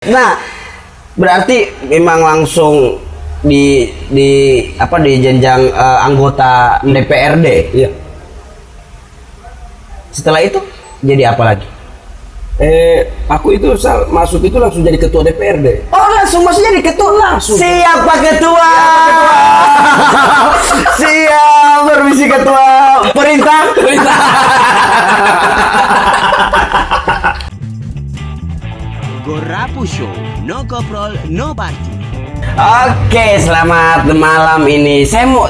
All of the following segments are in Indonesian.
Nah, berarti memang langsung di jenjang anggota DPRD. Iya. Setelah itu jadi apa lagi? Aku itu masuk itu langsung jadi ketua DPRD. Oh, langsung masuk jadi ketua langsung. Siapa ketua? Siap, permisi ketua. Perintah. Gorapu Show, no koprol, no party. Oke, selamat malam ini. Saya mau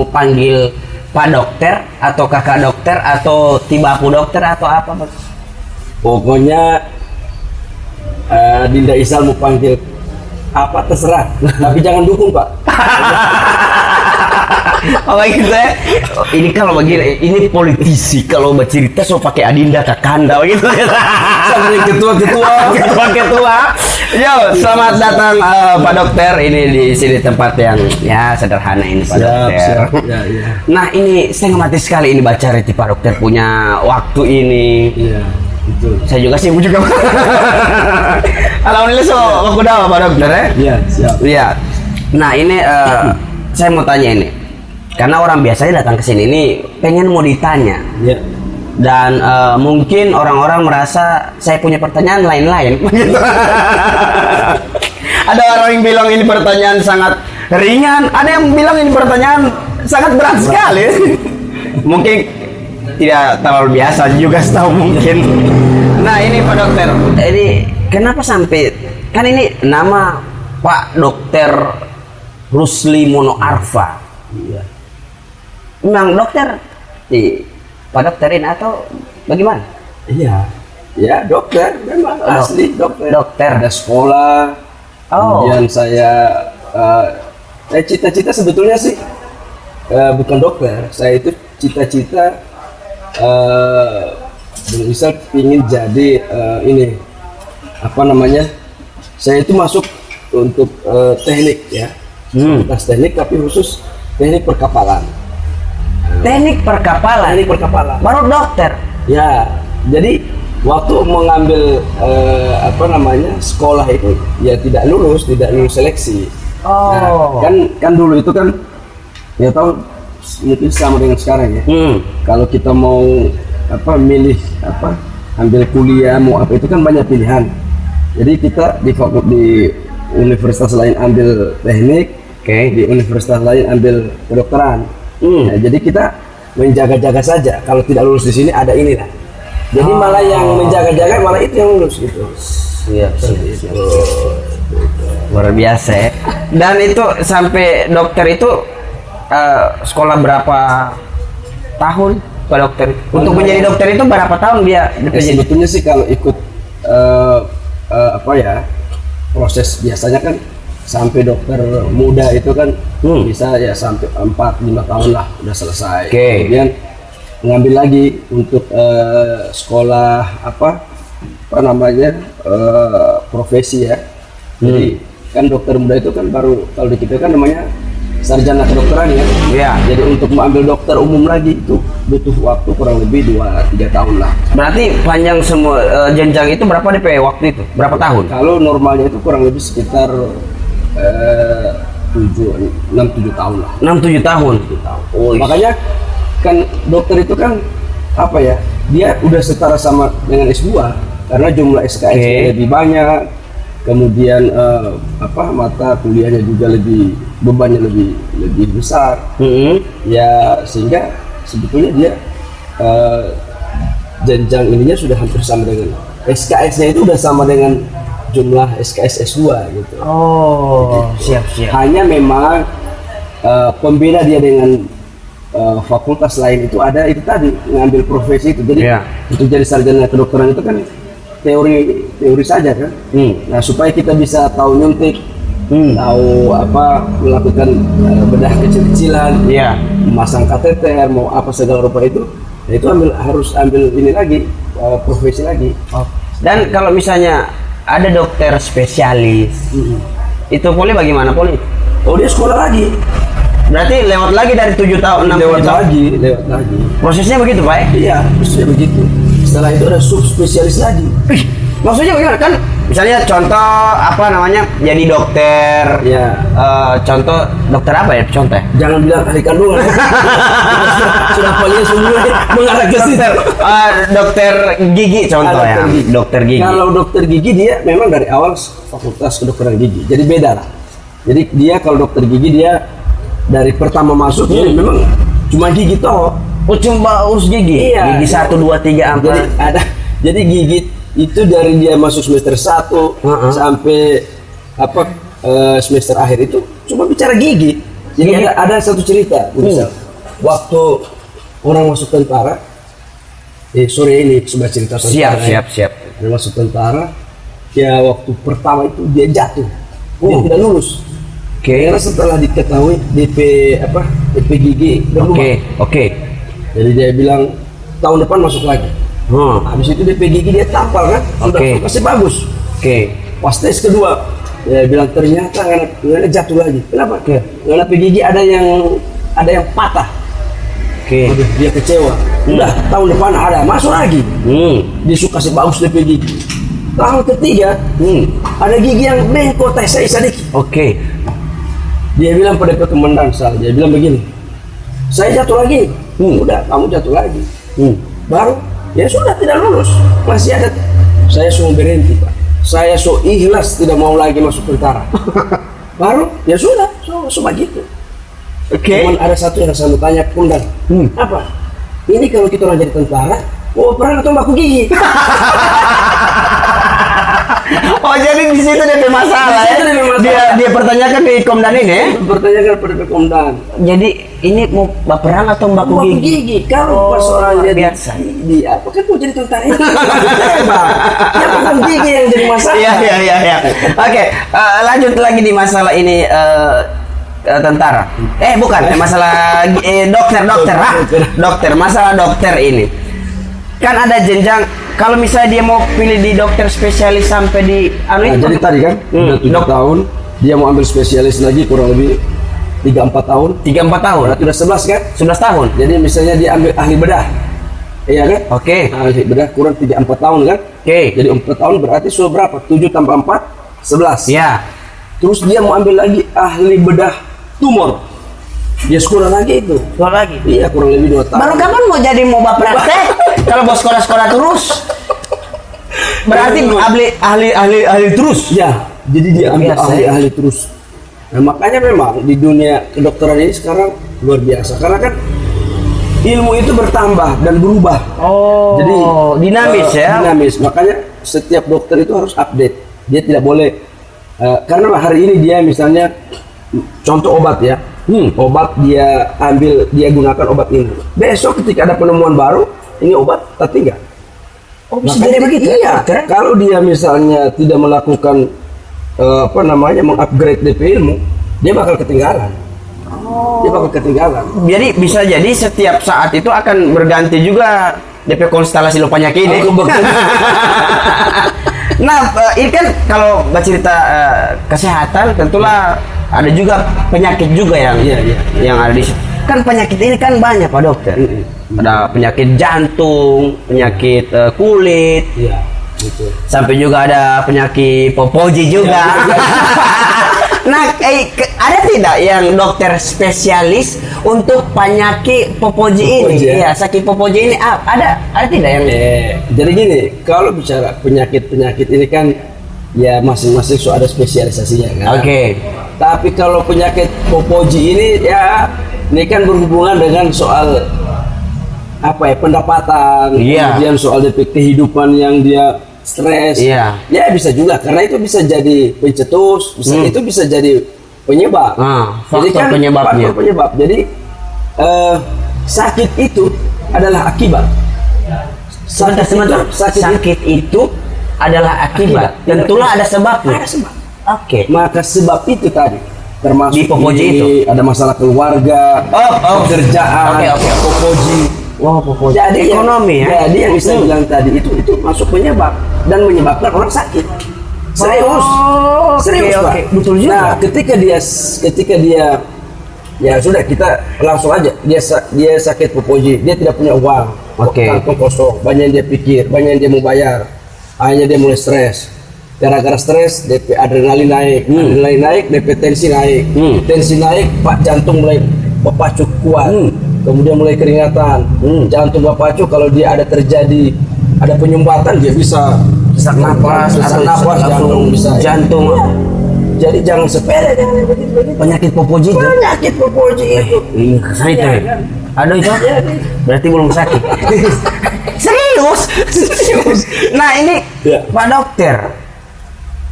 panggil Pak Dokter atau Kakak Dokter atau Tibaku Dokter atau apa, Mas? Pokoknya Dinda Isal mau panggil apa terserah, tapi jangan dukung, Pak. Oh saya, ini kalau begini, ini politisi kalau bercerita so pakai Adinda Kakanda begitu. Sampai ketua. Yo, selamat datang Pak Dokter. Ini di sini tempat yang ya sederhana ini Pak Dokter. Siap. Ya. Nah ini setengah mati sekali ini baca reti Pak Dokter punya waktu ini. Iya, betul. Saya juga sibuk juga. Alhamdulillah so aku dah Pak Dokter ya. Iya, siap. Iya. Nah ini saya mau tanya ini. Karena orang biasanya datang ke sini ini pengen mau ditanya. Iya. Dan mungkin orang-orang merasa saya punya pertanyaan lain-lain. Ada orang yang bilang ini pertanyaan sangat ringan, ada yang bilang ini pertanyaan sangat berat sekali. Mungkin tidak terlalu biasa juga setahu mungkin. Nah ini Pak Dokter, ini kenapa sampai kan ini nama Pak Dokter Rusli Mono Arfa. Iya. Memang dokter di Pak Dokterin atau bagaimana? Iya. Ya, dokter memang asli dokter. Dokter. Ada sekolah. Oh. Kemudian saya cita-cita sebetulnya sih bukan dokter. Saya itu cita-cita misal ingin jadi ini apa namanya? Saya itu masuk untuk teknik ya. Fakultas teknik tapi khusus teknik perkapalan. Teknik perkapalan. Baru dokter. Ya, jadi waktu mengambil sekolah itu ya tidak lulus seleksi. Oh. Nah, kan dulu itu kan ya tahu mungkin sama dengan sekarang ya. Kalau kita mau milih ambil kuliah mau apa itu kan banyak pilihan. Jadi kita di universitas lain ambil teknik, di universitas lain ambil kedokteran. Nah, jadi kita menjaga-jaga saja. Kalau tidak lulus di sini ada inilah. Jadi malah yang menjaga-jaga malah itu yang lulus gitu. Siap. Luar biasa ya. Dan itu sampai dokter itu sekolah berapa tahun Pak Dokter? Untuk menjadi dokter itu berapa tahun dia? Sebetulnya sih kalau ikut proses biasanya kan sampai dokter muda itu kan bisa ya sampai 4-5 tahun lah udah selesai. Kemudian ngambil lagi untuk sekolah profesi ya. Jadi kan dokter muda itu kan baru kalau di kita kan namanya sarjana kedokteran ya. Iya. Jadi untuk mengambil dokter umum lagi itu butuh waktu kurang lebih 2-3 tahun lah. Berarti panjang semua jenjang itu berapa DP waktu itu? Berapa tahun? Kalau normalnya itu kurang lebih sekitar 6-7 tahun lah. 6-7 tahun. Oh, makanya kan dokter itu kan dia udah setara sama dengan S2 karena jumlah SKS lebih banyak, kemudian mata kuliahnya juga bebannya lebih besar. Ya sehingga sebetulnya dia jenjang ininya sudah hampir sama dengan SKS-nya itu udah sama dengan jumlah SKS S2 gitu. Oh, gitu. Siap. Hanya memang pembeda dia dengan fakultas lain itu ada itu tadi ngambil profesi itu. Jadi untuk jadi sarjana kedokteran itu kan teori saja kan. Nah, supaya kita bisa tahu nyuntik, tahu melakukan bedah kecil-kecilan, memasang kateter, mau apa segala rupa itu harus ambil ini lagi profesi lagi. Dan kalau misalnya ada dokter spesialis, itu boleh bagaimana boleh? Oh, dia sekolah lagi. Berarti lewat lagi dari 7 tahun, 6 lewat tahun. lagi. Prosesnya begitu, Pak? Iya, prosesnya begitu. Setelah itu ada subspesialis lagi. Maksudnya bagaimana kan? Misalnya contoh apa namanya jadi dokter, Ya. contoh dokter apa ya contoh? Jangan bilang ahli kandungan. Sudah paling semua mengarah ke situ. Dokter gigi contoh ya, Dokter gigi. dokter gigi. Kalau dokter gigi dia memang dari awal fakultas kedokteran gigi, jadi beda lah. Jadi dia kalau dokter gigi dia dari pertama masuk jadi memang cuma gigi toh. Oh cuma urus gigi? Iya. Gigi 1, 2, 3, 4. Jadi ada, jadi gigi itu dari dia masuk semester 1 sampai apa semester akhir itu cuma bicara gigi. Jadi ada satu cerita, misal waktu orang masuk tentara, sore ini coba cerita tentara. Siap. Dia masuk tentara, ya waktu pertama itu dia jatuh, dia tidak lulus. Karena setelah diketahui DP gigi berubah. Oke. Jadi dia bilang tahun depan masuk lagi. Habis itu DP gigi dia tampal kan, sudah masih bagus. Pas tes kedua, dia bilang ternyata nggak jatuh lagi. Kenapa? Karena DP gigi ada yang patah. Aduh, dia kecewa. Udah tahun depan ada masuk lagi. Dia suka kasih bagus DP gigi. Tahun ketiga, ada gigi yang bengkok tes sedikit. Dia bilang pada komandan dia bilang begini, saya jatuh lagi. Udah, kamu jatuh lagi. Baru ya sudah tidak lulus, masih ada. Saya suruh berhenti Pak, saya so ikhlas tidak mau lagi masuk tentara. Baru ya sudah, cuma gitu. Cuman ada satu yang saya mau tanya komandan, apa ini kalau kita orang jadi tentara mau perang atau baku gigi? Oh jadi di situ dia masalah ya? Dia pertanyakan di Komdan ini ya? Pertanyakan pada komandan. Jadi ini mau baperan atau baku gigi? Kalau pas orang jadi biasa. Dia apa kan mau jadi tentara itu? Ya bukan gigi yang jadi masalah. Iya. Oke, lanjut lagi di masalah ini tentara. Bukan, masalah dokter. Masalah dokter ini. Kan ada jenjang. Kalau misalnya dia mau pilih di dokter spesialis sampai di jadi tadi kan udah 7 tahun, dia mau ambil spesialis lagi kurang lebih 3-4 tahun. 3-4 tahun. Berarti udah 11 kan? 11 tahun. Jadi misalnya dia ambil ahli bedah. Iya kan? Ahli bedah kurang 3-4 tahun kan? Jadi 4 tahun berarti sudah berapa? 7 tambah 4 11. Ya. Terus dia mau ambil lagi ahli bedah tumor. Dia sekolah lagi itu. Sekolah lagi? Iya, kurang lebih 2 tahun. Baru kapan mau jadi praktek? Kalau mau sekolah-sekolah terus? Berarti ahli terus? Ya, jadi dia ambil ahli terus. Nah, makanya memang di dunia kedokteran ini sekarang luar biasa. Karena kan ilmu itu bertambah dan berubah. Jadi dinamis ya? Dinamis, makanya setiap dokter itu harus update. Dia tidak boleh, karena hari ini dia misalnya, contoh obat ya, obat dia gunakan obat ini. Besok ketika ada penemuan baru, ini obat tapi enggak. Bisa jadi begitu iya, ya? Kalau dia misalnya tidak melakukan mengupgrade DP ilmu, dia bakal ketinggalan. Jadi bisa jadi setiap saat itu akan berganti juga DP konstelasi lo penyakit ini. Nah, ini kan kalau bercerita kesehatan tentulah ada juga penyakit juga yang ada di situ. Kan penyakit ini kan banyak Pak Dokter. Ada penyakit jantung, penyakit kulit, gitu. Sampai juga ada penyakit popoji juga. Nah, ada tidak yang dokter spesialis untuk penyakit popoji ini? Iya, sakit popoji ini ada tidak yang? Jadi gini, kalau bicara penyakit ini kan ya masing-masing ada spesialisasinya kan. Tapi kalau penyakit popoji ini ya ini kan berhubungan dengan soal pendapatan, kemudian soal kehidupan yang dia stres. Ya bisa juga karena itu bisa jadi pencetus, itu bisa jadi penyebab. Jadi kan faktor penyebab. Jadi sakit itu adalah akibat. Sebentar. Sakit itu adalah akibat. Tentulah ada sebabnya. Ada sebab. Maka sebab itu tadi termasuk di popoji itu ada masalah keluarga, pekerjaan, popoji. Jadi ekonomi ya. Jadi yang bisa bilang tadi itu masuk penyebab dan menyebabkan orang sakit. Serius. Pak. Betul juga. Nah, ketika dia ya sudah kita langsung aja dia sakit popoji, dia tidak punya uang. Oke. kantong kosong, banyak yang dia pikir, banyak yang dia mau bayar, akhirnya dia mulai stres. Gara-gara stres, DP adrenalin naik, adrenalin naik, DP tensi naik, tensi naik, pak jantung mulai berpacu kuat, kemudian mulai keringatan, jantung berpacu. Kalau dia ada terjadi ada penyumbatan, dia bisa sesak napas, sesak napas, jantung bisa. jantung. Jadi jangan sepele dengan begitu. Penyakit Popoji itu. Penyakit Popoji itu. Saya itu. Aduh itu. Berarti belum sakit. Serius. Nah ini Ya. Pak Dokter,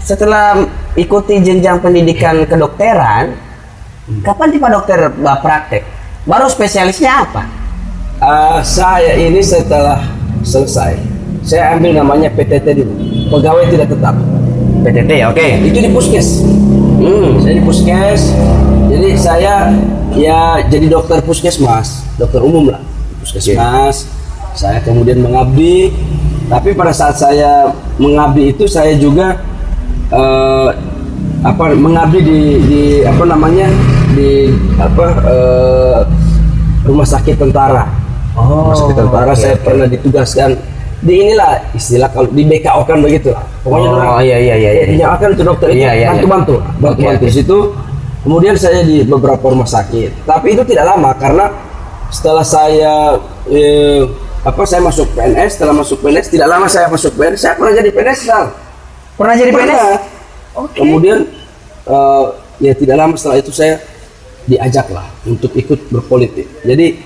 setelah ikuti jenjang pendidikan kedokteran, kapan sih Pak Dokter praktek? Baru spesialisnya apa? Saya ini setelah selesai, saya ambil namanya PTT dulu, pegawai tidak tetap. PTT ya, oke. Itu di puskes. Saya di puskes. Jadi saya ya jadi dokter puskesmas, dokter umum lah, puskesmas. Saya kemudian mengabdi. Tapi pada saat saya mengabdi itu saya juga mengabdi di apa namanya di rumah sakit tentara. Rumah sakit tentara saya pernah ditugaskan di inilah istilah kalau di BKO kan begitu lah. Pokoknya iya. BKO itu dokter itu bantu di situ. Kemudian saya di beberapa rumah sakit. Tapi itu tidak lama karena setelah saya saya masuk PNS, setelah masuk PNS tidak lama saya masuk PNS, saya pernah jadi PNS. Pernah jadi PNS? Okay. Kemudian ya tidak lama setelah itu saya diajak lah untuk ikut berpolitik. Jadi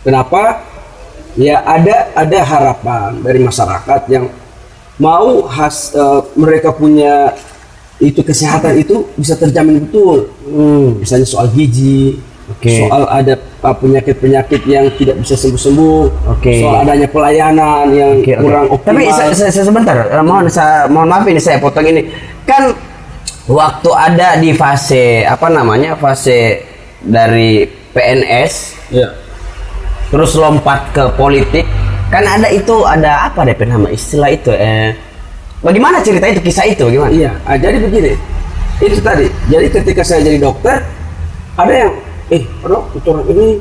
kenapa? Ya ada harapan dari masyarakat yang mau mereka punya itu kesehatan itu bisa terjamin betul. Misalnya soal gizi, soal ada penyakit-penyakit yang tidak bisa sembuh-sembuh, soal adanya pelayanan yang kurang optimal. Tapi sebentar, mohon maaf ini saya potong ini. Kan waktu ada di fase fase dari PNS, terus lompat ke politik, kan ada apa deh nama istilah itu? Bagaimana cerita itu, kisah itu bagaimana? Iya, jadi begini, itu tadi. Jadi ketika saya jadi dokter, ada yang kita orang ini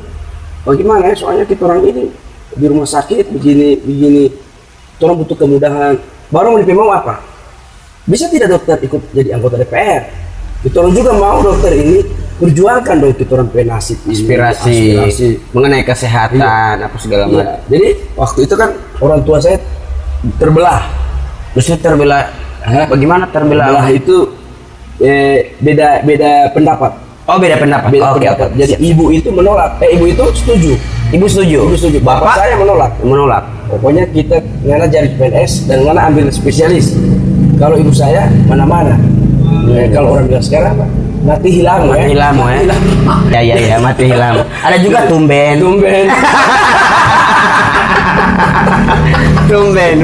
bagaimana ya? Soalnya kita orang ini di rumah sakit begini, kita orang butuh kemudahan. Baru mau apa? Bisa tidak dokter ikut jadi anggota DPR? Kita orang juga mau dokter ini perjuangkan dong kita orang penasib aspirasi mengenai kesehatan apa segala macam. Jadi waktu itu kan orang tua saya terbelah. Maksudnya terbelah? Bagaimana terbelah? Terbelah itu beda pendapat. Oh, beda pendapat. Pendapat. Jadi ibu itu menolak. Ibu itu setuju. Ibu setuju. Bapak saya menolak. Pokoknya kita ngana jadi PNS dan ngana ambil spesialis. Kalau ibu saya mana-mana. Kalau orang bilang sekarang apa? Mati hilang ya. Ya, mati hilang. Ada juga tumben.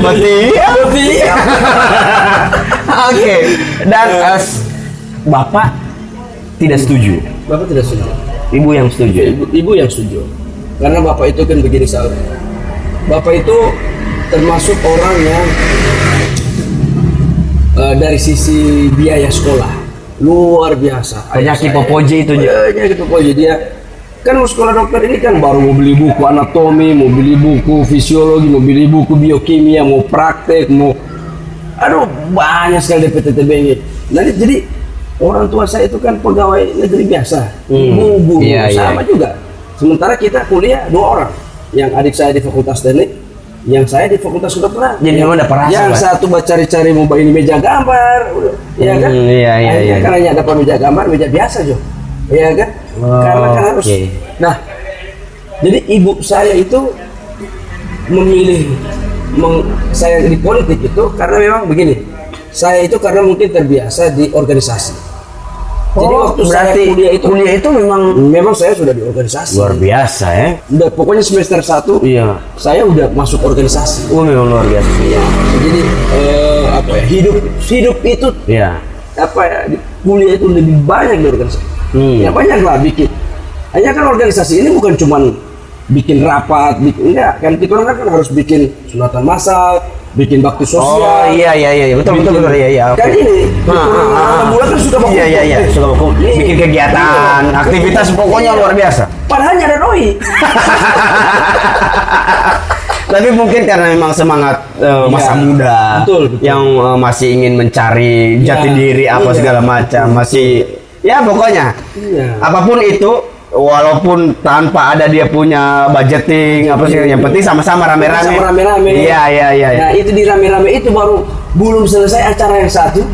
Mati. Oke. Dan Bapak tidak setuju. Bapak tidak setuju. Ibu yang setuju. Ibu yang setuju. Karena bapak itu kan begini saudara. Bapak itu termasuk orang yang dari sisi biaya sekolah luar biasa. Penyakit Popoji itu. Penyakit Popoji dia kan mau sekolah dokter ini kan baru mau beli buku anatomi, mau beli buku fisiologi, mau beli buku biokimia, mau praktek, banyak sekali DPTTB ini. Nah, jadi orang tua saya itu kan pegawai negeri biasa, ibu sama juga. Sementara kita kuliah 2 orang, yang adik saya di Fakultas Teknik, yang saya di Fakultas Kedokteran. Jadi memang ada perasaan. Yang satu cari-cari mau ini meja gambar, ya kan? Iya. Karena dapat meja gambar, meja biasa Jo, ya kan? Karena kan harus. Nah, jadi ibu saya itu memilih saya di politik itu karena memang begini. Saya itu karena mungkin terbiasa di organisasi. Jadi waktu saya kuliah itu memang saya sudah di organisasi. Luar biasa ya. Udah pokoknya semester 1 saya udah masuk organisasi. Memang luar biasa. Iya. Jadi hidup itu kuliah itu lebih banyak di organisasi. Ya banyak lah bikin. Hanya kan organisasi ini bukan cuman bikin rapat, enggak kan kita orang kan harus bikin sunatan massal, bikin bakti sosial. Oh iya betul. Kan ini bulan kan sudah sudah bikin kegiatan, aktivitas pokoknya luar biasa. Padahal ada doi. Tapi mungkin karena memang semangat masa muda, betul. yang masih ingin mencari jati diri apa segala macam, masih ya pokoknya apapun itu, walaupun tanpa ada dia punya budgeting apa sih, yang penting sama-sama rame-rame. Iya. Nah itu di rame-rame itu baru belum selesai acara yang satu.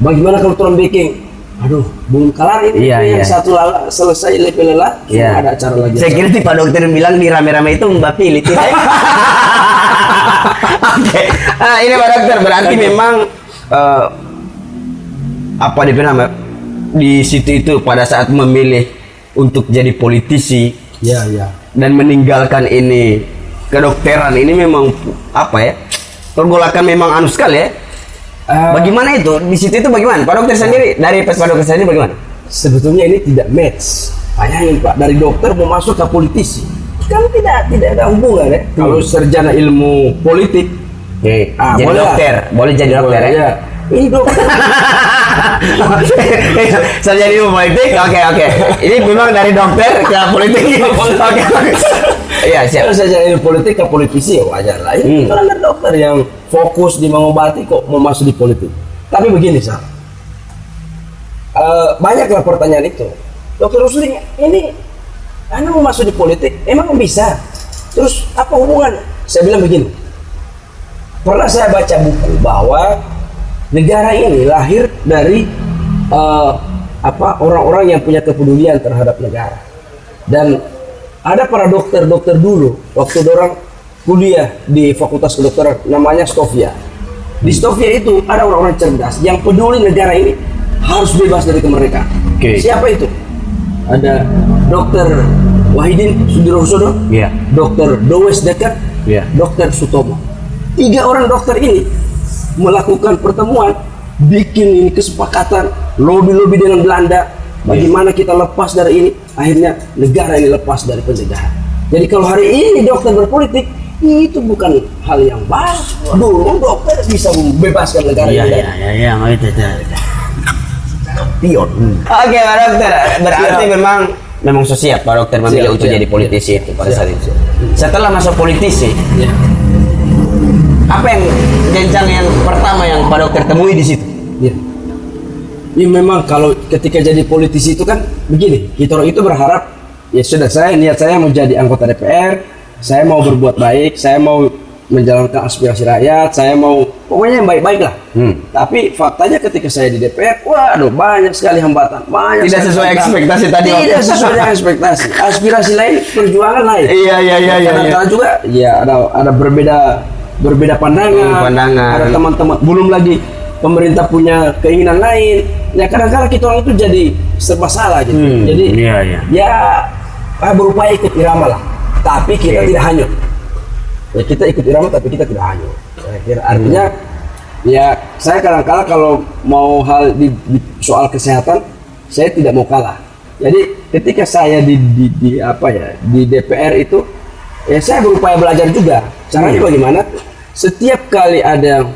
Bagaimana kalau turun baking? Aduh, belum kelar ini. Yang satu selesai lelah, ada acara lagi. Saya kira Pak Dokter bilang di rame-rame itu Mbak Pilih. Oke. Nah, ini Pak Dokter berarti memang apa namanya di situ itu pada saat memilih untuk jadi politisi, dan meninggalkan ini kedokteran ini memang apa ya? Pergolakan memang anu sekali ya. Bagaimana itu di situ itu bagaimana Pak Dokter sendiri, dari Pak Dokter sendiri bagaimana? Sebetulnya ini tidak match. Bayangin Pak, dari dokter mau masuk ke politisi kan tidak ada hubungan ya. Kalau sarjana ilmu politik, jadi dokter, boleh jadi dokter ya. Ini dokter. Sarjana ilmu politik, oke. Ini memang dari dokter ke politik. Oke. Iya, siap. Kalau sarjana ilmu politik ke politisi ya wajar lah. Itu kan ada dokter yang fokus di mengobati kok mau masuk di politik. Tapi begini banyaklah pertanyaan itu. Dokter Rusli ini Anda mau masuk di politik emang bisa? Terus apa hubungannya? Saya bilang begini. Pernah saya baca buku bahwa negara ini lahir dari orang-orang yang punya kepedulian terhadap negara. Dan ada para dokter dulu waktu orang kuliah di Fakultas Kedokteran namanya Stovia. Di Stovia itu ada orang-orang cerdas yang peduli negara ini harus bebas dari kemerdekaan. Siapa itu? Ada Dokter Wahidin Sudirohusodo, Dokter Dowes Dekat, Dokter Sutomo. 3 orang dokter ini melakukan pertemuan, bikin ini kesepakatan, lobby dengan Belanda. Bagaimana kita lepas dari ini? Akhirnya negara ini lepas dari penjajahan. Jadi kalau hari ini dokter berpolitik, itu bukan hal yang baru. Dulu dokter bisa membebaskan negara ini. Iya, itu. Pion. Oke, Pak Dokter. Berarti memang siap Pak Dokter memilih untuk jadi politisi itu pada saat itu. Setelah masuk politisi, apa yang jenjang yang pertama yang Pak Dokter temui di situ? Ya memang kalau ketika jadi politisi itu kan begini, kita orang itu berharap ya sudah, niat saya mau jadi anggota DPR, saya mau berbuat baik, saya mau menjalankan aspirasi rakyat, saya mau pokoknya yang baik-baik lah. Tapi faktanya ketika saya di DPR, waduh banyak sekali hambatan, tidak sesuai ekspektasi tadi. Tidak sesuai dengan ekspektasi. Aspirasi lain, perjuangan lain. Iya. Kadang-kadang juga ya ada berbeda pandangan. Ada teman-teman, belum lagi pemerintah punya keinginan lain. Ya kadang-kadang kita orang itu jadi serba salah gitu. Jadi ya berupaya ikut irama lah. Tapi kita tidak hanyut. Ya kita ikut irama tapi kita tidak hanyut. Artinya ya saya kadang-kadang kalau mau hal di soal kesehatan, saya tidak mau kalah. Jadi ketika saya di DPR itu, ya saya berupaya belajar juga. Caranya bagaimana? Setiap kali ada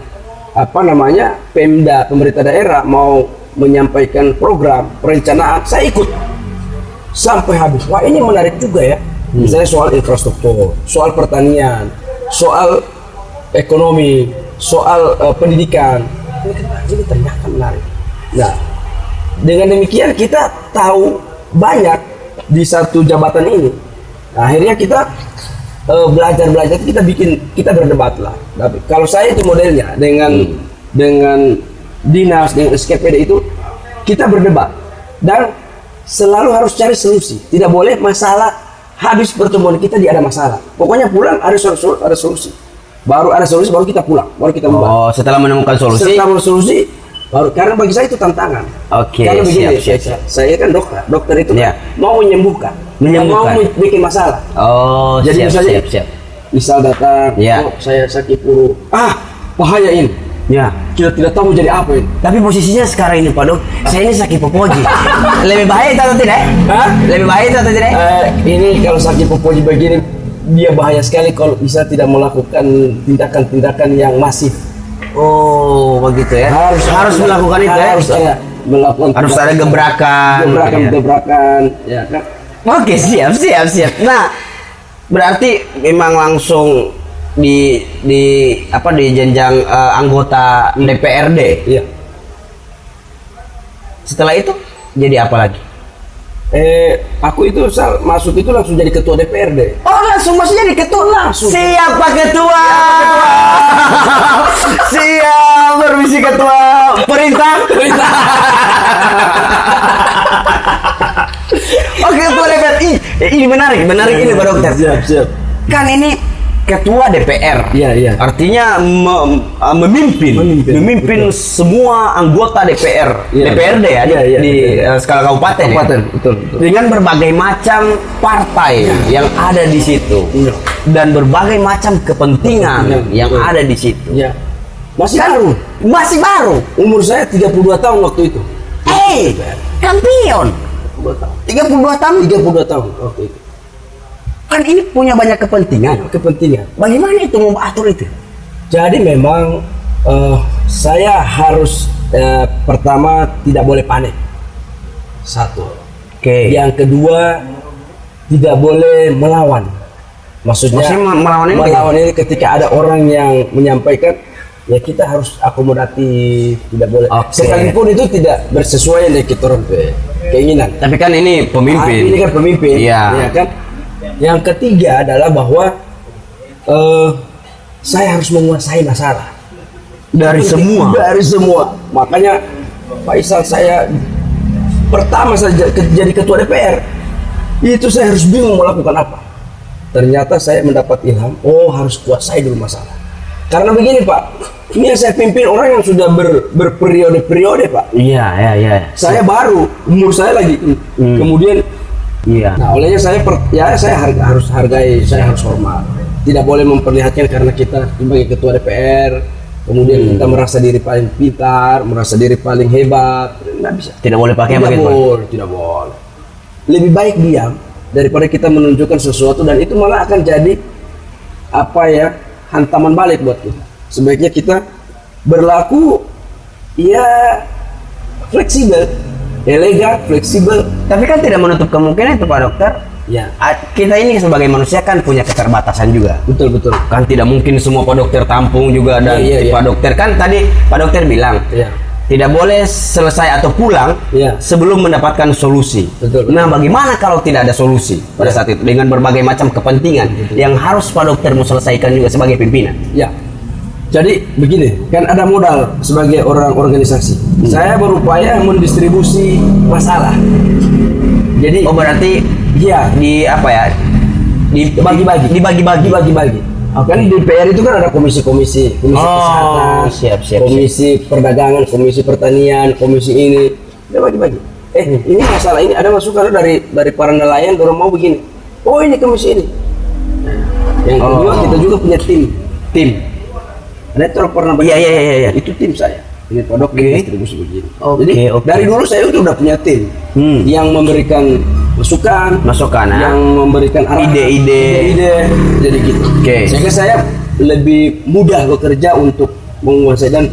Pemda, pemerintah daerah mau menyampaikan program perencanaan, saya ikut sampai habis. Wah, ini menarik juga ya. Misalnya soal infrastruktur, soal pertanian, soal ekonomi, soal pendidikan. Ini ternyata menarik. Nah, dengan demikian kita tahu banyak di satu jabatan ini. Nah, akhirnya kita belajar kita berdebat lah. Tapi kalau saya itu modelnya dengan dinas, dengan SKPD itu kita berdebat dan selalu harus cari solusi. Tidak boleh masalah habis pertemuan kita ada masalah. Pokoknya pulang ada solusi. Baru ada solusi baru kita pulang, baru kita bubar. Oh, setelah menemukan solusi. Baru, karena bagi saya itu tantangan. Oke. Karena begini, saya kan dokter itu mau menyembuhkan. Mau bikin masalah. Oh, jadi siap. Misal datang, saya sakit perut. Bahaya ini. Ya. Kita tidak tahu jadi apa ini. Tapi posisinya sekarang ini Pak Dok, saya ini sakit popoji. Lebih bahaya atau tidak? Lebih bahaya atau tidak? Ini kalau sakit popoji begini, dia bahaya sekali kalau bisa tidak melakukan tindakan-tindakan yang masif. Oh, begitu ya. Harus melakukan itu ya. Harus ada gebrakan. Ya kan. Oke, siap. Nah, Berarti memang langsung di jenjang anggota DPRD. Iya. Setelah itu jadi apa lagi? Aku itu masuk itu langsung jadi ketua DPRD. Oh, langsung masuk jadi ketua langsung. Siapa ketua? Siap, permisi ketua. Perintah. Oke, ketua DPR. Ini menarik ini Pak Dokter. Siap. Kan ini ketua DPR. Iya. Artinya memimpin semua anggota DPR. Iya. DPRD ya Iya, di skala kabupaten. Kabupaten, Ya? betul. Dengan berbagai macam partai yang ada di situ. Iya. Dan berbagai macam kepentingan yang Betul. ada di situ. Iya. Masih Kan baru. Masih baru. Umur saya 32 tahun waktu itu. Kampion. 32 tahun. 32 tahun waktu itu. Kan ini punya banyak kepentingan. Bagaimana itu mau atur itu? Jadi memang saya harus pertama tidak boleh panik. Satu. Oke. Yang kedua tidak boleh melawan. Maksudnya melawan ini ketika ada orang yang menyampaikan, ya kita harus akomodatif, tidak boleh. Oke. Sekalipun itu tidak bersesuaian dengan kita orang keinginan. Tapi kan ini pemimpin. Ini kan pemimpin. Iya. Ya kan. Yang ketiga adalah bahwa saya harus menguasai masalah Dari semua. Makanya Pak Isal, saya pertama saja jadi ketua DPR itu saya harus bingung mau lakukan apa. Ternyata saya mendapat ilham, harus kuasai dulu masalah. Karena begini Pak, ini yang saya pimpin orang yang sudah berperiode-periode Pak. Iya. Saya baru, umur saya lagi. Kemudian Iya. nah, olehnya saya harus hargai, saya harus hormat. Tidak boleh memperlihatkan karena kita sebagai ketua DPR, kemudian kita merasa diri paling pintar, merasa diri paling hebat. Nggak bisa. Tidak boleh pakai begitu. Tidak boleh. Lebih baik diam daripada kita menunjukkan sesuatu dan itu malah akan jadi hantaman balik buat kita. Sebaiknya kita berlaku fleksibel, elegan, fleksibel. Tapi kan tidak menutup kemungkinan itu Pak Dokter. Ya, Kita ini sebagai manusia kan punya keterbatasan juga. betul. Kan tidak mungkin semua Pak Dokter tampung juga dan Iya. Pak Dokter kan tadi Pak Dokter bilang Iya. tidak boleh selesai atau pulang Iya. sebelum mendapatkan solusi. Betul. Nah, bagaimana kalau tidak ada solusi pada saat itu dengan berbagai macam kepentingan yang harus Pak Dokter mau selesaikan juga sebagai pimpinan? Ya. Jadi begini, kan ada modal sebagai orang organisasi. Saya berupaya mendistribusi masalah. Jadi berarti iya, dibagi-bagi. dibagi-bagi. Kan di DPR itu kan ada komisi-komisi, kesehatan, siap. komisi perdagangan, komisi pertanian, komisi ini. Dia bagi-bagi. Ini masalah ini ada masukan dari para nelayan, orang mau begini. Ini komisi ini. Yang kedua kita juga punya tim. Ada pernah Iya. itu tim saya. Ini produk distribusi begini. Oke, Jadi oke. dari dulu saya udah punya tim yang memberikan masukan, yang memberikan arahan, ide. Jadi gitu. Sehingga saya lebih mudah bekerja untuk menguasai dan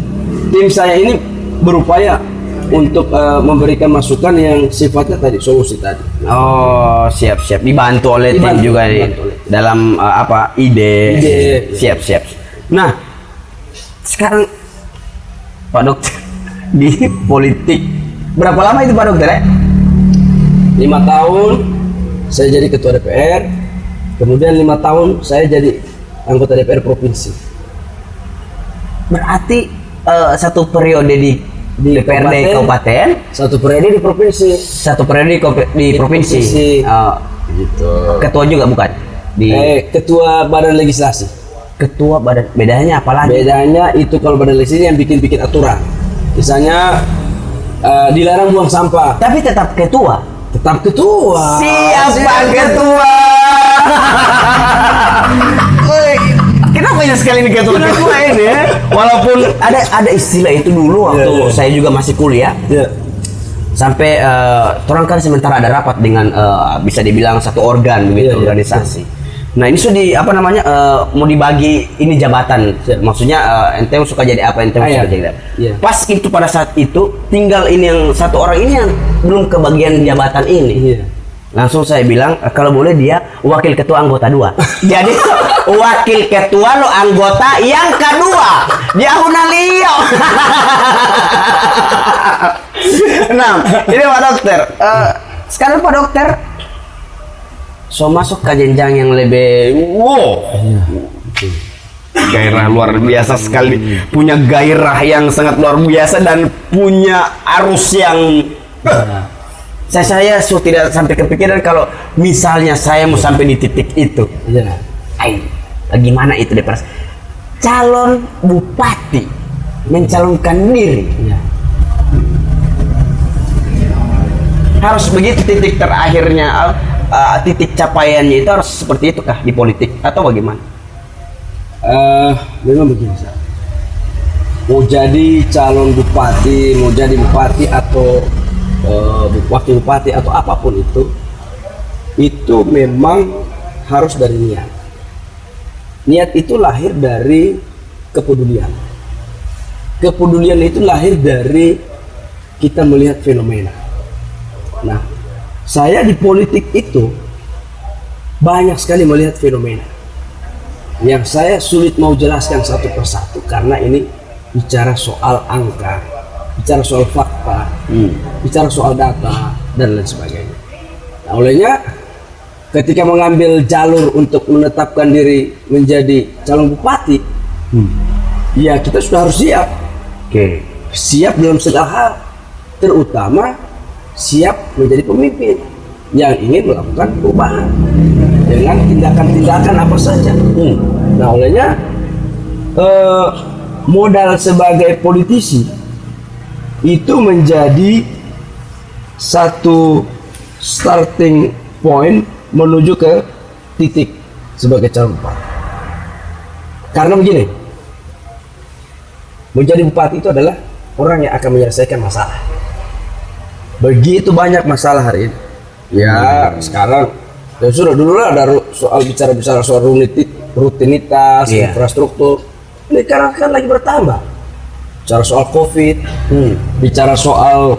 tim saya ini berupaya untuk memberikan masukan yang sifatnya tadi solusi tadi. Siap. Dibantu oleh tim juga nih dalam ide. Siap. Nah, sekarang Pak Dokter di politik berapa lama itu Pak Dokter? 5 tahun saya jadi ketua DPR, kemudian 5 tahun saya jadi anggota DPR provinsi. Berarti satu periode di DPRD kabupaten, satu periode di provinsi. di provinsi. Gitu. Ketua juga bukan? Ketua badan legislasi. Ketua badan, bedanya apa lagi? Bedanya itu kalau badan legislasi yang bikin aturan. Misalnya dilarang buang sampah. Tapi tetap ketua. Siapa ketua? Kenapa banyak sekali ini ketua ini ya? Walaupun ada istilah itu dulu waktu saya juga masih kuliah. Sampai orang kan sementara ada rapat dengan bisa dibilang satu organ begitu, organisasi. Nah, ini sudah mau dibagi ini jabatan. Maksudnya ente suka jadi apa, ente suka jadi apa. Pas itu pada saat itu tinggal ini yang satu orang ini yang belum kebagian jabatan ini. Langsung saya bilang kalau boleh dia wakil ketua anggota 2. Jadi wakil ketua lo anggota yang kedua. Jauh nalio. Nah, ini Pak Dokter. Sekarang Pak Dokter so masuk ke jenjang yang lebih gairah luar biasa sekali, punya gairah yang sangat luar biasa dan punya arus yang saya so tidak sampai kepikiran kalau misalnya saya mau sampai di titik itu. Iya. Gimana itu deh, calon bupati mencalonkan diri. Iya. Harus begitu titik terakhirnya, titik capaiannya itu harus seperti itu kah di politik atau bagaimana? Memang begini, Sa. Mau jadi calon bupati, mau jadi bupati atau wakil bupati atau apapun itu memang harus dari niat. Niat itu lahir dari kepedulian. Kepedulian itu lahir dari kita melihat fenomena. Nah, saya di politik itu banyak sekali melihat fenomena yang saya sulit mau jelaskan satu persatu karena ini bicara soal angka, bicara soal fakta, bicara soal data dan lain sebagainya. Nah, olehnya ketika mengambil jalur untuk menetapkan diri menjadi calon bupati, ya kita sudah harus siap. Siap dalam segala hal, terutama siap menjadi pemimpin yang ingin melakukan perubahan dengan tindakan-tindakan apa saja. Nah, olehnya modal sebagai politisi itu menjadi satu starting point menuju ke titik sebagai calon bupati. Karena begini, menjadi bupati itu adalah orang yang akan menyelesaikan masalah. Begitu banyak masalah hari ini. Ya, sekarang ya sudah dulu lah ada soal bicara soal rutinitas, infrastruktur. Ini sekarang kan lagi bertambah. Bicara soal COVID, bicara soal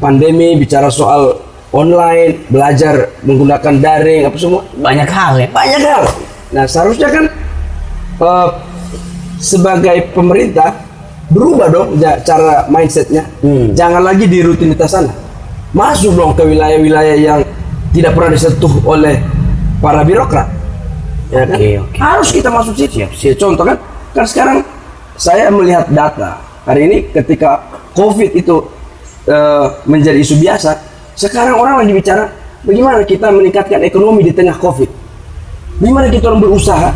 pandemi, bicara soal online, belajar menggunakan daring, apa semua. Banyak hal ya. Banyak hal. Nah, seharusnya kan sebagai pemerintah berubah dong cara mindsetnya. Jangan lagi di rutinitas sana, masuk dong ke wilayah-wilayah yang tidak pernah disentuh oleh para birokrat, ya kan? Harus kita masuk situ. Contoh kan sekarang saya melihat data hari ini ketika COVID itu menjadi isu biasa, sekarang orang lagi bicara bagaimana kita meningkatkan ekonomi di tengah COVID, bagaimana kita orang berusaha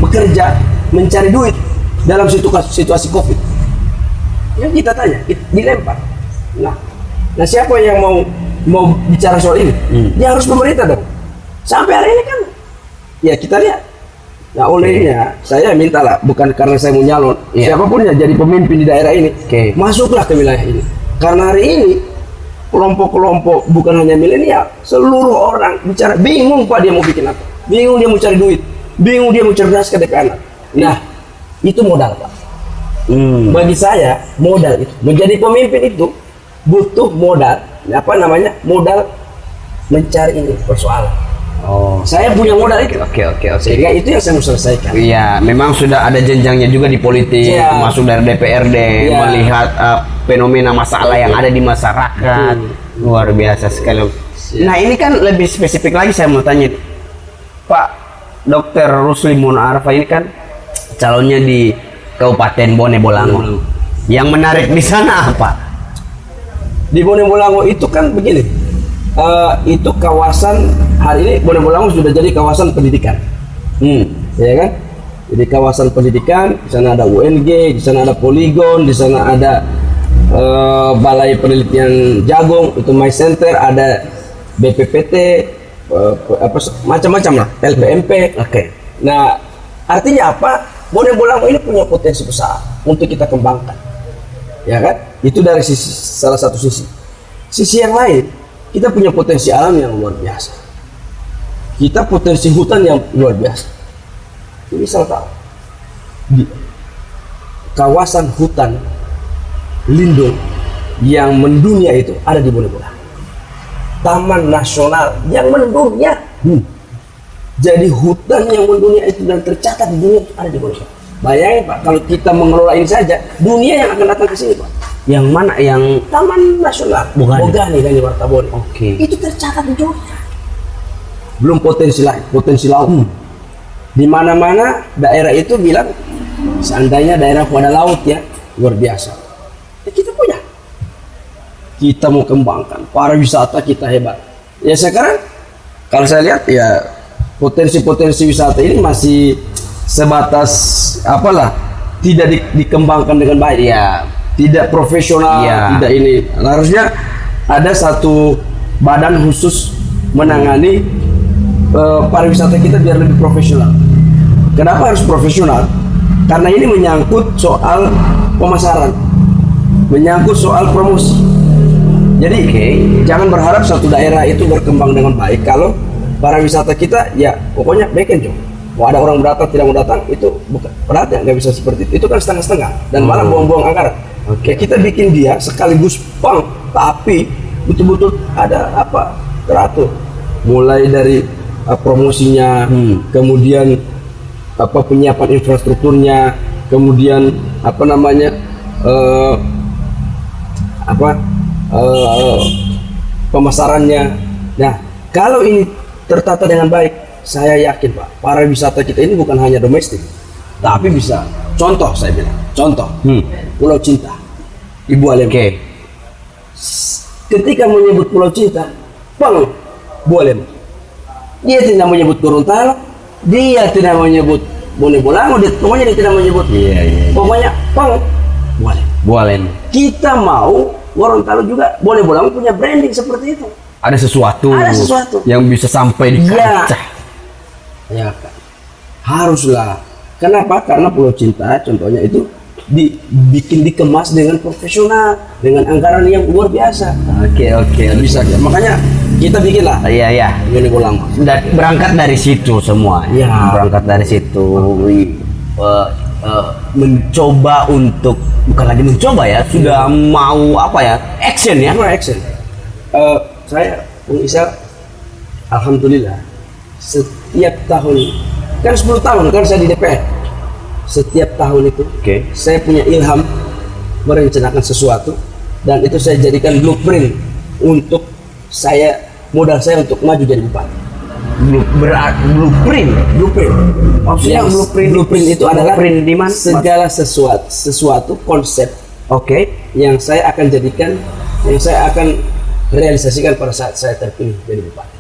bekerja mencari duit dalam situasi COVID. Yang kita tanya, dilempar. Nah siapa yang mau bicara soal ini? Ya harus pemerintah dong. Sampai hari ini kan, ya kita lihat. Nah olehnya saya mintalah, bukan karena saya mau nyalon, siapapun yang jadi pemimpin di daerah ini, masuklah ke wilayah ini. Karena hari ini kelompok-kelompok bukan hanya milenial, seluruh orang bicara bingung Pak dia mau bikin apa, bingung dia mau cari duit, bingung dia mau cerdaskan DP anak. Nah itu modal Pak. Bagi saya modal itu menjadi pemimpin itu butuh modal modal mencari ini persoalan. Saya punya modal itu. Sehingga itu yang saya mau selesaikan. Iya, memang sudah ada jenjangnya juga di politik, masuk dari DPRD, melihat fenomena masalah yang ada di masyarakat. Luar biasa sekali. Nah ini kan lebih spesifik lagi saya mau tanya, Pak Dr. Rusli Munar Arfa ini kan calonnya di Kabupaten Bone Bolango. Yang menarik di sana apa? Di Bone Bolango itu kan begini, itu kawasan hari ini Bone Bolango sudah jadi kawasan pendidikan, ya kan? Jadi kawasan pendidikan, di sana ada UNG, di sana ada poligon, di sana ada Balai Penelitian Jagung, itu My Center, ada BPPT, macam-macam lah, LPMP. Nah, artinya apa? Bone Bolango ini punya potensi besar untuk kita kembangkan, ya kan? Itu dari salah satu sisi. Sisi yang lain, kita punya potensi alam yang luar biasa. Kita potensi hutan yang luar biasa. Ini salah tahu. Di kawasan hutan lindung yang mendunia itu ada di Bone Bolango. taman nasional yang mendunia. Jadi hutan yang mendunia itu dan tercatat di dunia ada di Indonesia. Bayangin Pak, kalau kita mengelola ini saja, dunia yang akan datang ke sini Pak. Yang mana yang Taman Nasional Bogani dan Wartabone. Oke. Itu tercatat di dunia. Belum potensi lain, potensi laut. Di mana-mana daerah itu bilang seandainya daerah pada laut ya, luar biasa. Ya, kita punya. Kita mau kembangkan pariwisata kita hebat. Ya sekarang kalau saya lihat ya potensi-potensi wisata ini masih sebatas apalah, tidak dikembangkan dengan baik ya, tidak profesional, Ya. tidak ini. Harusnya ada satu badan khusus menangani pariwisata kita biar lebih profesional. Kenapa harus profesional? Karena ini menyangkut soal pemasaran, menyangkut soal promosi. Jadi jangan berharap satu daerah itu berkembang dengan baik kalau pariwisata kita ya pokoknya backend. Mau ada orang datang tidak mau datang itu bukan, padahal nggak bisa seperti itu kan setengah-setengah dan malah buang-buang anggaran. Oke, kita bikin dia sekaligus tapi betul-betul ada apa teratur, mulai dari promosinya, kemudian apa penyiapan infrastrukturnya, kemudian apa namanya pemasarannya. Nah, kalau ini tertata dengan baik, saya yakin Pak, pariwisata kita ini bukan hanya domestik, tapi bisa. Contoh saya bilang, contoh Pulau Cinta, Ibu Alem. Ketika menyebut Pulau Cinta, boleh. Dia tidak menyebut Gorontalo, dia tidak menyebut Bone Bolango, pokoknya dia tidak menyebut. Pokoknya boleh. Kita mau Gorontalo juga, Bone Bolango punya branding seperti itu. ada sesuatu yang bisa sampai di kancah. Ya kan, haruslah. Kenapa? Karena Pulau Cinta contohnya itu dibikin dikemas dengan profesional, dengan anggaran yang luar biasa. Oke. Bisa. Makanya kita bikin lah. Iya. Bone Bolango. Berangkat dari situ semua. Ya. Berangkat dari situ. Mencoba untuk bukan lagi mencoba ya, sudah mau apa ya? Action ya. Action. Saya Bung Isal, alhamdulillah setiap tahun kan 10 tahun kan saya di DPR, setiap tahun itu saya punya ilham merencanakan sesuatu dan itu saya jadikan blueprint untuk modal saya untuk maju jadi bupati. Blueprint maksudnya blueprint itu adalah di mana? Segala sesuatu konsep yang saya akan jadikan, yang saya akan realisasikan pada saat saya terpilih jadi bupati.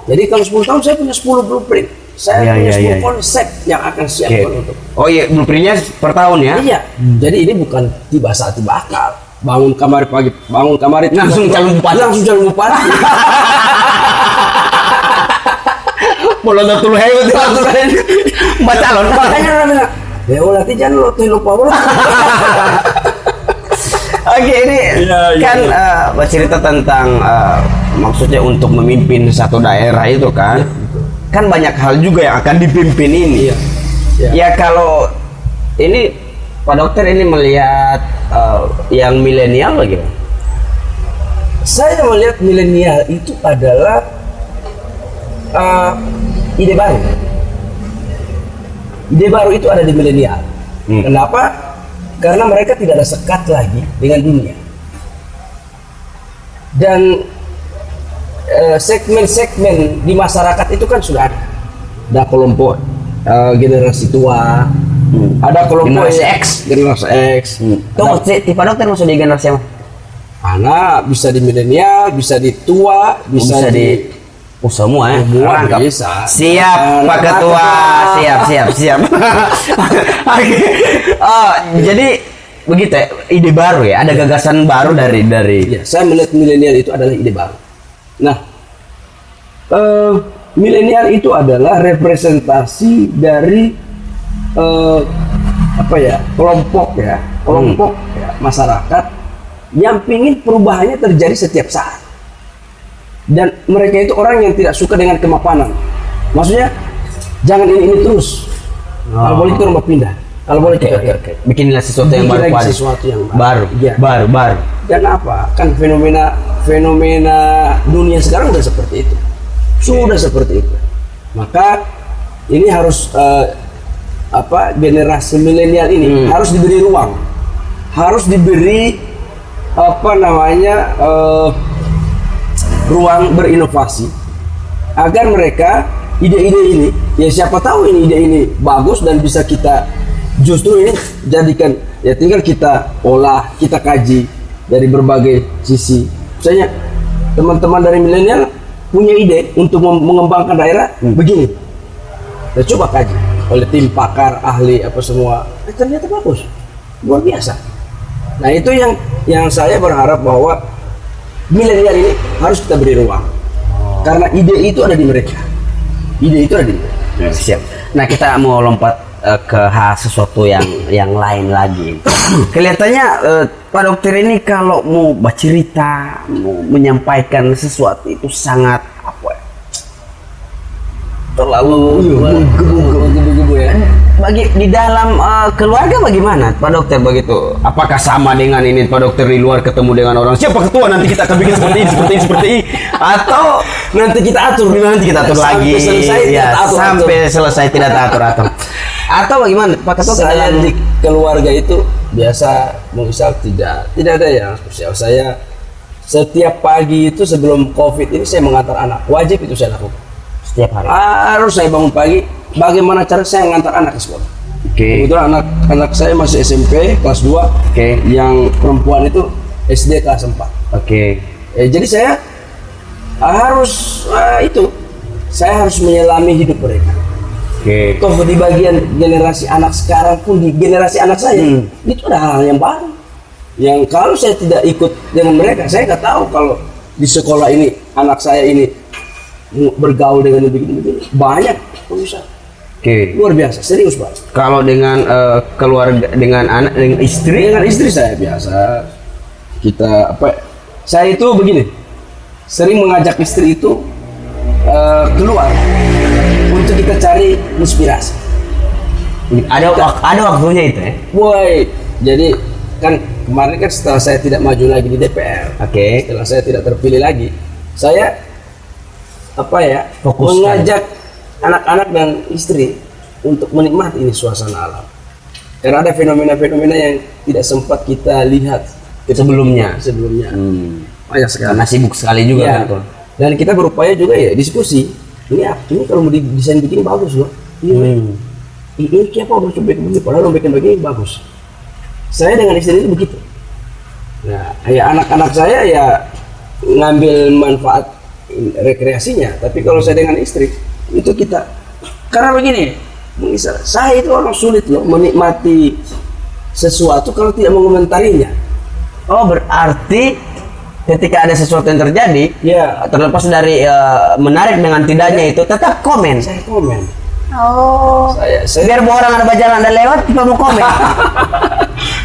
Jadi kalau 10 tahun saya punya 10 blueprint. Saya punya 10 konsep yang akan siapkan untuk. Oh iya, blueprintnya per tahun ya? Iya. Jadi ini bukan tiba saat tiba akal. Bangun kamar pagi, bangun kamar itu langsung calon bupati. Bolondatul hebat mbak calon. Makanya orang bilang, ya ulah jangan lo lupa. Oke, ini kan bercerita tentang maksudnya untuk memimpin satu daerah itu kan, kan banyak hal juga yang akan dipimpin ini. Ya kalau ini Pak Dokter ini melihat yang milenial bagaimana? Saya melihat milenial itu adalah ide baru. Ide baru itu ada di milenial. Kenapa? Karena mereka tidak ada sekat lagi dengan dunia. Dan segmen-segmen di masyarakat itu kan sudah ada. Ada kelompok generasi tua, ada kelompok generasi X. Tuh, tipe Dokter maksud di generasi apa? Karena bisa di milenial, bisa di tua, bisa di semua ya. Semua bisa. Siap Pak Ketua, siap. Oke. Oh, jadi begitu ya, ide baru ya, ada gagasan baru dari. Ya, saya melihat milenial itu adalah ide baru. Nah, milenial itu adalah representasi dari kelompok masyarakat yang pingin perubahannya terjadi setiap saat. Dan mereka itu orang yang tidak suka dengan kemapanan. Maksudnya jangan ini terus. Kalau boleh kita pindah. Kalau boleh kita Bikinlah sesuatu yang bikin baru, lagi Pak. sesuatu yang baru, Iya. baru. Dan apa? Kan fenomena dunia sekarang udah seperti itu. Sudah seperti itu. Maka ini harus generasi milenial ini harus diberi ruang. Harus diberi ruang berinovasi agar mereka ide-ide ini, ya siapa tahu ini ide ini bagus dan bisa kita justru ini jadikan, ya tinggal kita olah, kita kaji dari berbagai sisi. Misalnya teman-teman dari milenial punya ide untuk mengembangkan daerah begini, kita coba kaji oleh tim pakar, ahli apa semua, ternyata bagus, luar biasa. Nah itu yang saya berharap bahwa milenial ini harus kita beri ruang, karena ide itu ada di mereka, ide itu ada di mereka. Siap. Nah kita mau lompat ke hal sesuatu yang lain lagi. Kelihatannya Pak Dokter ini kalau mau bercerita, mau menyampaikan sesuatu itu sangat terlalu Gebu-gebu ya. bagi di dalam keluarga bagaimana Pak Dokter begitu? Apakah sama dengan ini Pak Dokter di luar ketemu dengan orang siapa ketua nanti kita akan bikin seperti ini atau nanti kita atur lagi sampai selesai tidak atur atau bagaimana Pak Ketua? Saya di keluarga itu biasa misal tidak ada yang spesial. Saya setiap pagi itu sebelum COVID ini saya mengantar anak, wajib itu saya lakukan. Setiap hari Harus saya bangun pagi. Bagaimana cara saya mengantar anak ke sekolah? Kebetulan anak saya masih SMP kelas 2. Yang perempuan itu SD kelas 4. Jadi saya harus saya harus menyelami hidup mereka. Toh di bagian generasi anak sekarang pun, di generasi anak saya itu ada hal-hal yang baru. Yang kalau saya tidak ikut dengan mereka, saya nggak tahu kalau di sekolah ini anak saya ini bergaul dengan begini banyak bisa. Luar biasa, serius Pak. Kalau dengan keluarga, dengan anak, dengan istri saya biasa. Saya itu begini, sering mengajak istri itu keluar untuk kita cari inspirasi. Ada waktunya itu ya? Woi, jadi kan kemarin kan setelah saya tidak maju lagi di DPR, setelah saya tidak terpilih lagi, saya fokuskan, mengajak anak-anak dan istri untuk menikmati ini suasana alam. Karena ada fenomena-fenomena yang tidak sempat kita lihat sebelumnya. Banyak sekali. Karena sibuk sekali juga Ya. kan. Dan kita berupaya juga ya diskusi. Ini kalau mau didesain begini bagus loh. Ini kayak apa harus begini, padahal bikin begini bagus. Saya dengan istri itu begitu. Nah, ya anak-anak saya ya ngambil manfaat rekreasinya, tapi kalau saya dengan istri itu kita, karena begini, misal saya itu orang sulit loh menikmati sesuatu kalau tidak mengomentarinya. Oh berarti ketika ada sesuatu yang terjadi, Ya, terlepas dari menarik dengan tidaknya itu tetap komen. saya komen. Oh. Saya Biar orang ada berjalan ada lewat kita mau komen.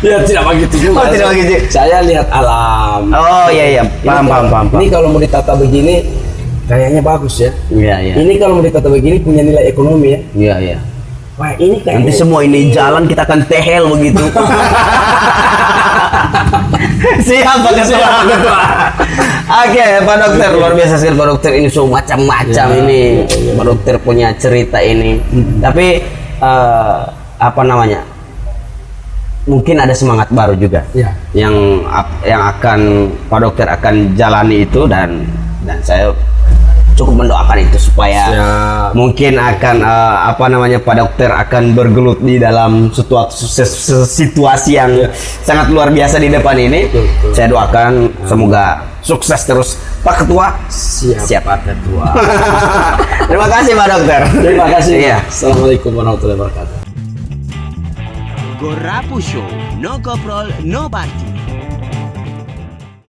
ya tidak begitu juga. Oh, tidak begitu. Saya lihat alam. Oh iya paham. Ini kalau mau ditata begini kayaknya bagus ya. Iya. Ini kalau mau ditata begini punya nilai ekonomi ya. Iya. Wah ini kayaknya Nanti semua ini jalan kita akan tehel begitu. Siap Pak Ketua. Oke Pak Dokter, luar biasa sekali Pak Dokter ini macam-macam ini. Pak Dokter punya cerita ini. Tapi mungkin ada semangat baru juga. Ya. Yang akan Pak Dokter akan jalani itu dan saya cukup mendoakan itu supaya mungkin akan Pak Dokter akan bergelut di dalam situasi yang sangat luar biasa di depan ini. Betul. Saya doakan semoga sukses terus Pak Ketua. Siap Pak Ketua. Terima kasih Pak Dokter. Terima kasih. Iya. Assalamualaikum warahmatullahi wabarakatuh. Gorapu Show, no coprol, no party.